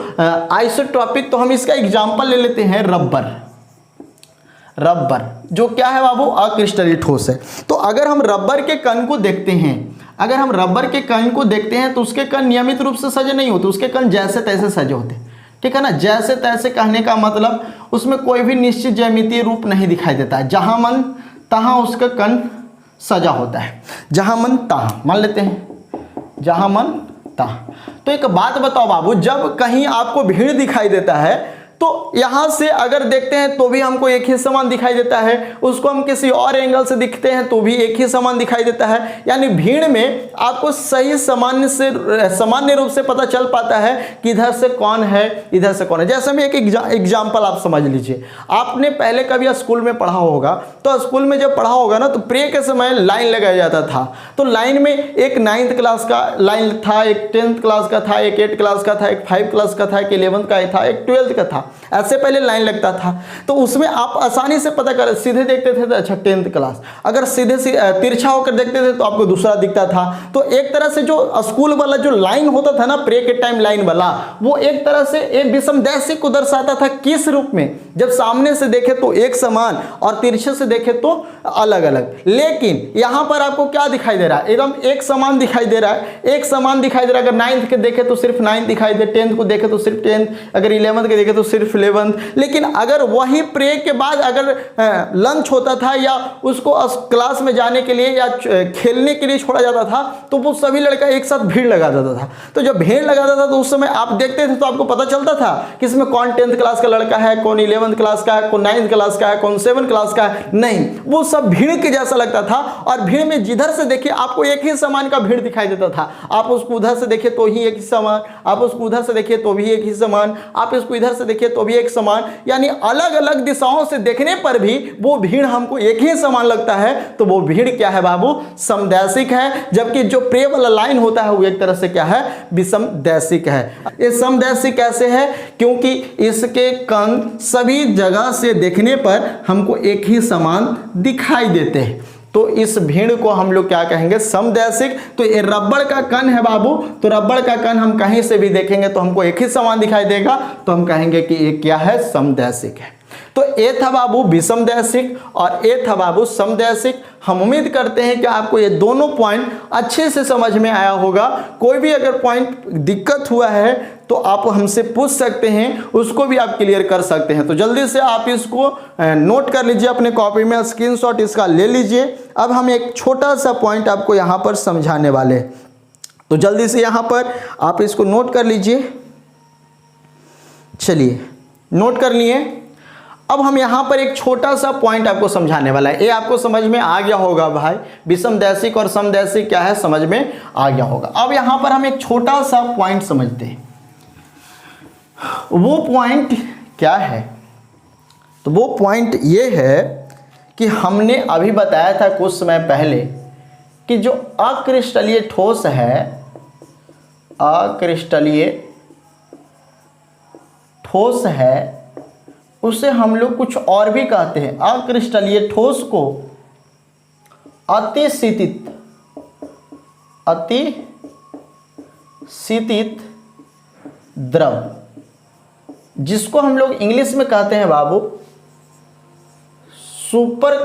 आइसोट्रॉपिक, तो हम इसका एग्जांपल ले लेते हैं रबर जो क्या है बाबू, अक्रिस्टलीय ठोस है। तो अगर हम रबर के कण को देखते हैं, तो उसके कण नियमित रूप से सजे नहीं होते, उसके कण जैसे तैसे सजे होते हैं। ठीक है ना, जैसे तैसे कहने का मतलब उसमें कोई भी निश्चित ज्यामितीय रूप नहीं दिखाई देता है, जहां मन तहां उसका कण सजा होता है, जहां मन तहां, मान लेते हैं जहां मन तहां। तो एक बात बताओ बाबू, जब कहीं आपको भीड़ दिखाई देता है तो यहां से अगर देखते हैं तो भी हमको एक ही समान दिखाई देता है, उसको हम किसी और एंगल से दिखते हैं तो भी एक ही समान दिखाई देता है। यानी भीड़ में आपको सही सामान्य रूप से पता चल पाता है कि इधर से कौन है इधर से कौन है। जैसे में एक एग्जाम्पल आप समझ लीजिए, आपने पहले कभी स्कूल में पढ़ा होगा, तो स्कूल में जब पढ़ा होगा ना तो प्रे के समय लाइन लगाया जाता था। तो लाइन में एक 9th क्लास का लाइन था, एक 10th क्लास का था, एक 8th क्लास का था, एक 5 क्लास का था, एक 11th का था, एक 12th का था, ऐसे पहले लाइन लगता था। तो उसमें आप आसानी से पता कर, सीधे देखते थे तो अच्छा 10th क्लास, अगर सीधे तिरछा होकर देखते थे तो आपको दूसरा दिखता था। तो एक तरह से जो स्कूल वाला जो लाइन होता था ना प्रे के टाइम लाइन वाला, वो एक तरह से एक विषम दैशिक को दर्शाता था। किस रूप में, जब सामने से देखे तो एक समान और तिरछे से देखे तो अलग अलग। लेकिन यहां पर आपको क्या दिखाई दे रहा है, एकदम एक समान दिखाई दे रहा है, एक समान दिखाई दे रहा है। अगर 9th के देखे तो सिर्फ 9 दिखाई दे, 10th को देखे तो सिर्फ 10th, अगर 11th के देखे तो सिर्फ 11th। लेकिन अगर वही प्रे के बाद अगर लंच होता था या उसको क्लास में जाने के लिए या खेलने के लिए छोड़ा जाता था तो वो सभी लड़का एक साथ भीड़ लगा देता था। तो जब भीड़ लगाता था तो उस समय आप देखते थे तो आपको पता चलता था कि इसमें कौन 10th क्लास का लड़का है, कौन 11th क्लास का है, कौन 9th क्लास का है, कौन 7th क्लास का है। नहीं, वो सब भीड़ के जैसा लगता था। और भीड़ में जिधर से देखिए आपको एक ही समान का भीड़ दिखाई देता था। आप उसको उधर से देखिए तो ही एक ही समान, आप उसको उधर से देखिए तो भी एक ही समान, आप इसको इधर से देखिए तो भी एक समान, यानी अलग अलग दिशाओं से देखने पर भी वो भीड़ हमको एक ही समान लगता है, तो वो भीड़ क्या है बाबू, समदैशिक है। जबकि जो प्रे वाला लाइन होता है वो एक तरह से क्या है, विषमदैशिक है। ये समदैशिक कैसे है, क्योंकि इसके कण सभी जगह से देखने पर हमको एक ही समान दिखाई देते हैं, तो इस भीड़ को हम लोग क्या कहेंगे, समदैशिक। तो ये रबड़ का कण है बाबू, तो रबड़ का कण हम कहीं से भी देखेंगे तो हमको एक ही समान दिखाई देगा, तो हम कहेंगे कि ये क्या है, समदैशिक है। तो ए था बाबू विषमदैशिक और ए था बाबू समदैशिक। हम उम्मीद करते हैं कि आपको ये दोनों पॉइंट अच्छे से समझ में आया होगा। कोई भी अगर पॉइंट दिक्कत हुआ है तो आप हमसे पूछ सकते हैं, उसको भी आप क्लियर कर सकते हैं। तो जल्दी से आप इसको नोट कर लीजिए अपने कॉपी में, स्क्रीनशॉट इसका ले लीजिए। अब हम एक छोटा सा पॉइंट आपको यहाँ पर समझाने वाले हैं, तो जल्दी से यहाँ पर आप इसको नोट कर लीजिए। चलिए नोट कर लिए। अब हम यहाँ पर एक छोटा सा पॉइंट आपको समझाने वाला है। ये आपको समझ में आ गया होगा भाई, विषमदैशिक और समदैशिक क्या है, समझ में आ गया होगा। अब यहाँ पर हम एक छोटा सा पॉइंट समझते हैं। वो पॉइंट क्या है, तो वो पॉइंट ये है कि हमने अभी बताया था कुछ समय पहले कि जो अक्रिस्टलीय ठोस है, अक्रिस्टलीय ठोस है, उसे हम लोग कुछ और भी कहते हैं। अक्रिस्टलीय ठोस को अतिशीतित द्रव, जिसको हम लोग इंग्लिश में कहते हैं बाबू सुपर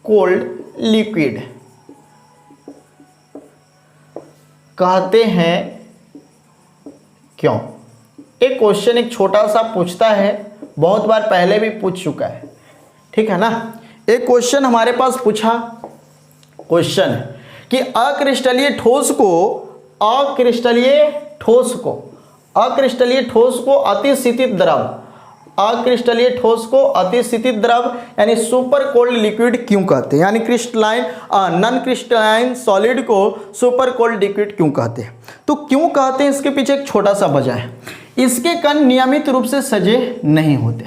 कोल्ड लिक्विड कहते हैं। क्यों? एक क्वेश्चन एक छोटा सा पूछता है, बहुत बार पहले भी पूछ चुका है, ठीक है ना। एक क्वेश्चन हमारे पास पूछा, क्वेश्चन कि अक्रिस्टलीय ठोस को अतिशीतित द्रव, अक्रिस्टलीय ठोस को अतिशीतित द्रव यानी सुपर कोल्ड लिक्विड क्यों कहते हैं, यानी क्रिस्टलाइन नॉन क्रिस्टलाइन सॉलिड को सुपर कोल्ड लिक्विड क्यों कहते हैं। तो क्यों कहते हैं, इसके पीछे एक छोटा सा वजह है। इसके कण नियमित रूप से सजे नहीं होते,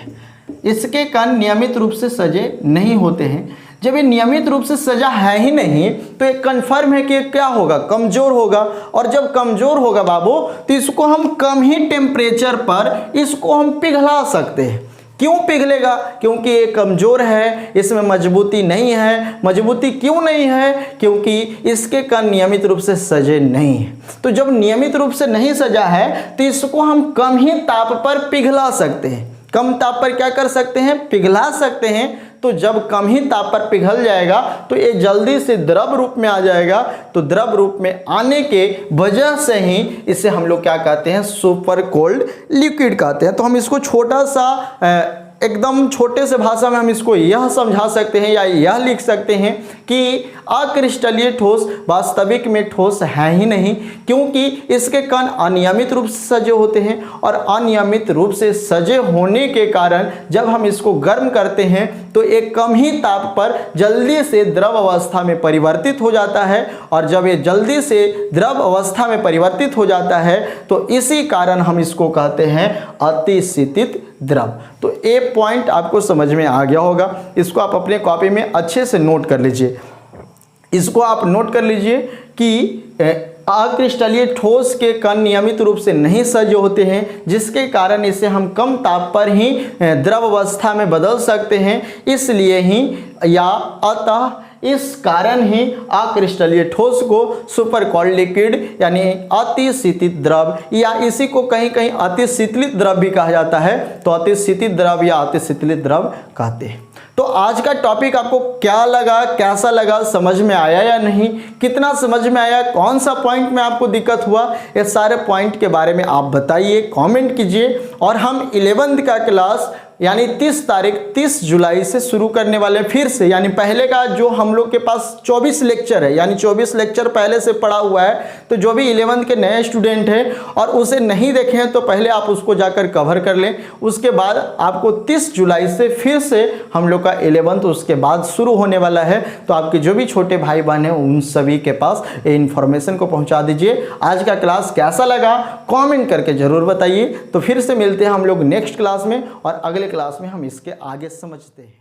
इसके कण नियमित रूप से सजे नहीं होते हैं। जब ये नियमित रूप से सजा है ही नहीं तो ये कन्फर्म है कि क्या होगा, कमजोर होगा। और जब कमजोर होगा बाबू तो इसको हम कम ही टेम्परेचर पर इसको हम पिघला सकते हैं। क्यों पिघलेगा, क्योंकि ये कमजोर है, इसमें मजबूती नहीं है। मजबूती क्यों नहीं है, क्योंकि इसके कण नियमित रूप से सजे नहीं है। तो जब नियमित रूप से नहीं सजा है तो इसको हम कम ही ताप पर पिघला सकते हैं। कम ताप पर क्या कर सकते हैं, पिघला सकते हैं। तो जब कम ही ताप पर पिघल जाएगा तो ये जल्दी से द्रव रूप में आ जाएगा। तो द्रव रूप में आने के वजह से ही इसे हम लोग क्या कहते हैं, सुपर कोल्ड लिक्विड कहते हैं। तो हम इसको छोटा सा एकदम छोटे से भाषा में हम इसको यह समझा सकते हैं या यह लिख सकते हैं कि अक्रिस्टलीय ठोस वास्तविक में ठोस है ही नहीं, क्योंकि इसके कण अनियमित रूप से सजे होते हैं। और अनियमित रूप से सजे होने के कारण जब हम इसको गर्म करते हैं तो एक कम ही ताप पर जल्दी से द्रव अवस्था में परिवर्तित हो जाता है। और जब ये जल्दी से द्रव अवस्था में परिवर्तित हो जाता है तो इसी कारण हम इसको कहते हैं अतिशीतित द्रव। तो ये पॉइंट आपको समझ में आ गया होगा। इसको आप अपने कॉपी में अच्छे से नोट कर लीजिए। इसको आप नोट कर लीजिए कि अक्रिस्टलीय ठोस के कण नियमित रूप से नहीं सजे होते हैं, जिसके कारण इसे हम कम ताप पर ही द्रव अवस्था में बदल सकते हैं। इसलिए ही या अतः इस कारण ही अक्रिस्टलीय ठोस को सुपर कोल्ड लिक्विड यानी अतिशीतित द्रव या इसी को कहीं कहीं अतिशीतलित द्रव भी कहा जाता है। तो अतिशीतित द्रव या अतिशीतलित द्रव कहते हैं। तो आज का टॉपिक आपको क्या लगा, कैसा लगा, समझ में आया या नहीं, कितना समझ में आया, कौन सा पॉइंट में आपको दिक्कत हुआ, ये सारे पॉइंट के बारे में आप बताइए, कमेंट कीजिए। और हम 11th का क्लास यानी 30 तारीख 30 जुलाई से शुरू करने वाले फिर से, यानी पहले का जो हम लोग के पास 24 लेक्चर है, यानी 24 लेक्चर पहले से पड़ा हुआ है। तो जो भी 11th के नए स्टूडेंट हैं और उसे नहीं देखे हैं तो पहले आप उसको जाकर कवर कर लें। उसके बाद आपको 30 जुलाई से फिर से हम लोग का 11th उसके बाद शुरू होने वाला है। तो आपके जो भी छोटे भाई बहन हैं उन सभी के पास ये इन्फॉर्मेशन को पहुंचा दीजिए। आज का क्लास कैसा लगा कमेंट करके जरूर बताइए। तो फिर से मिलते हैं हम लोग नेक्स्ट क्लास में और अगले क्लास में हम इसके आगे समझते हैं।